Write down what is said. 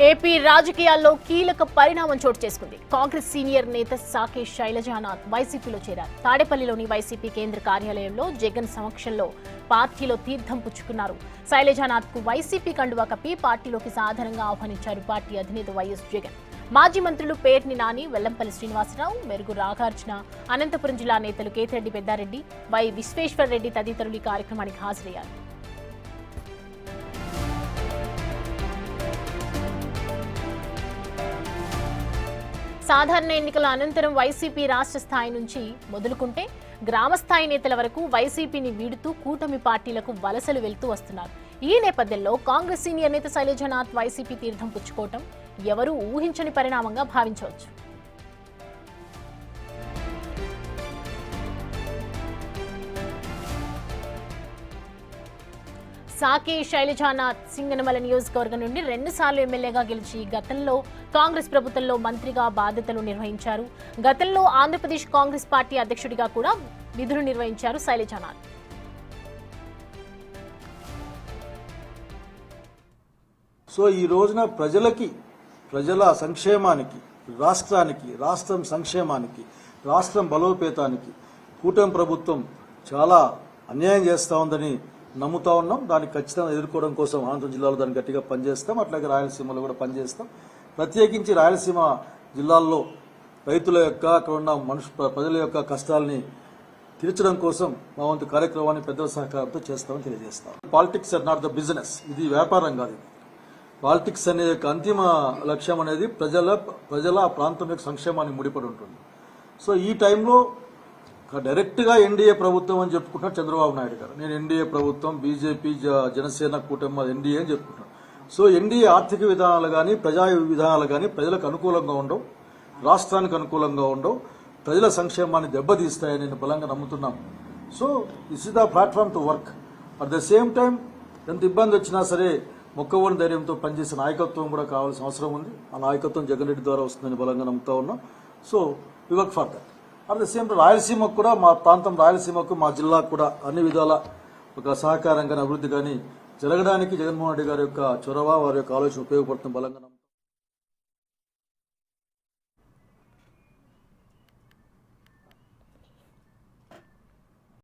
AP రాజకీయాల్లో కీలక పరిణామం చోటు చేసుకుంది. కాంగ్రెస్ సీనియర్ నేత సాకే శైలజానాథ్ వైసీపీలో చేరారు. తాడేపల్లిలోని వైసీపీ కేంద్ర కార్యాలయంలో జగన్ సమక్షంలో పార్టీలో తీర్థం పుచ్చుకున్నారు. శైలజానాథ్ కు వైసీపీ కండువా కప్పి పార్టీలోకి సాధారణంగా ఆహ్వానించారు పార్టీ అధినేత వైఎస్ జగన్. మాజీ మంత్రులు పేర్ని నాని, వెల్లంపల్లి శ్రీనివాసరావు, మెరుగు నాగార్జున, అనంతపురం జిల్లా నేతలు కేతిరెడ్డి పెద్దారెడ్డి, వై విశ్వేశ్వర్ రెడ్డి తదితరులు ఈ కార్యక్రమానికి హాజరయ్యారు. సాధారణ ఎన్నికల అనంతరం వైసీపీ రాష్ట్ర స్థాయి నుంచి మొదలుకుంటే గ్రామస్థాయి నేతల వరకు వైసీపీని వీడుతూ కూటమి పార్టీలకు వలసలు వెళ్తూ వస్తున్నారు. ఈ నేపథ్యంలో కాంగ్రెస్ సీనియర్ నేత శైలజానాథ్ వైసీపీ తీర్థం పుచ్చుకోవటం ఎవరూ ఊహించని పరిణామంగా భావించవచ్చు. సాకే శైలజానాథ్ సింగనమల నియోజకవర్గం నుండి 2 సార్లు ఎమ్మెల్యేగా గెలిచి గతంలో కాంగ్రెస్ ప్రభుత్వంలో మంత్రిగా బాధ్యతలు నిర్వహించారు. గతంలో ఆంధ్రప్రదేశ్ కాంగ్రెస్ పార్టీ అధ్యక్షుడిగా కూడా విధులు నిర్వహించారు శైలజానాథ్. సో ఈ రోజున ప్రజల సంక్షేమానికి, రాష్ట్రం సంక్షేమానికి, రాష్ట్రం బలోపేతానికి కూటమి ప్రభుత్వం చాలా అన్యాయం చేస్తూ ఉందని నమ్ముతా ఉన్నాం. దాన్ని ఖచ్చితంగా ఎదుర్కోవడం కోసం అనంతపురం జిల్లాలో దాన్ని గట్టిగా పనిచేస్తాం. అట్లాగే రాయలసీమలో కూడా పనిచేస్తాం. ప్రత్యేకించి రాయలసీమ జిల్లాల్లో రైతుల యొక్క, అక్కడ ఉన్న ప్రజల యొక్క కష్టాలని తీర్చడం కోసం మా వంతు కార్యక్రమాన్ని పెద్దల సహకారంతో చేస్తామని తెలియజేస్తాం. Politics are not the business. ఇది వ్యాపారం కాదు. పాలిటిక్స్ అనే యొక్క అంతిమ లక్ష్యం అనేది ప్రజల ఆ ప్రాంతం యొక్క సంక్షేమానికి ముడిపడి ఉంటుంది. సో ఈ టైంలో డైరెక్ట్గా ఎన్డీఏ ప్రభుత్వం అని చెప్పుకుంటున్నారు చంద్రబాబు నాయుడు గారు. నేను ఎన్డీఏ ప్రభుత్వం, బీజేపీ, జనసేన కూటమి ఎన్డీఏ అని చెప్పుకుంటున్నాను. సో ఎన్డీఏ ఆర్థిక విధానాలు కానీ, ప్రజా విధానాలు కానీ ప్రజలకు అనుకూలంగా ఉండవు, రాష్ట్రానికి అనుకూలంగా ఉండవు, ప్రజల సంక్షేమాన్ని దెబ్బతీస్తాయని నేను బలంగా నమ్ముతున్నాం. So this is the platform to work. At the same time ఎంత ఇబ్బంది వచ్చినా సరే మొక్కవోని ధైర్యంతో పనిచేసే నాయకత్వం కూడా కావాల్సిన అవసరం ఉంది. ఆ నాయకత్వం జగన్ రెడ్డి ద్వారా వస్తుందని బలంగా నమ్ముతా ఉన్నాం. So we work for that. At the same time రాయలసీమకు కూడా, మా ప్రాంతం రాయలసీమకు, మా జిల్లాకు కూడా అన్ని విధాల ఒక సహకారం కానీ, అభివృద్ధి కానీ జరగడానికి జగన్మోహన్ రెడ్డి గారి యొక్క చొరవ, వారి యొక్క ఆలోచన ఉపయోగపడుతున్న బలంగా